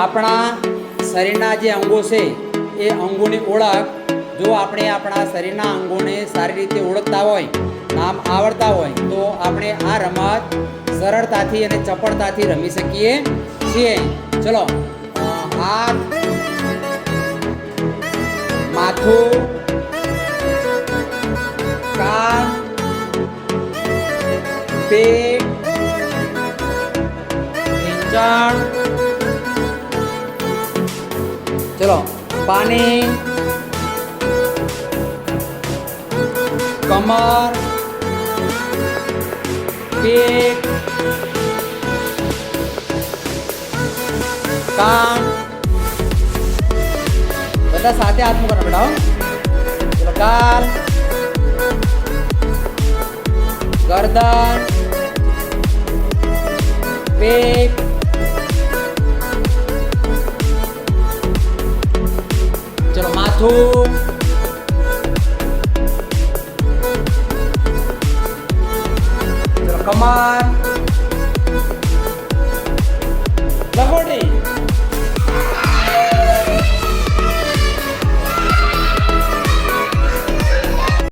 આપણા શરીરના જે અંગો છે એ અંગોની ઓળખ જો આપણે આપણા શરીરના અંગોને સારી રીતે ઓળખતા હોય, નામ આવડતા હોય તો આપણે આ રમત સરળતાથી અને ચપળતાથી રમી શકીએ છીએ. ચલો, હાથ, માથું, કાન, પેટ, ઢીંચણ, ચલો પાણી, કમર, પેટ, કાન, બધા સાથે હાથ મૂકવાના બેટા. ચલો ગાલ, ગરદન, પેટ, ચલો માથું, ચલો કમર, લંગોટી,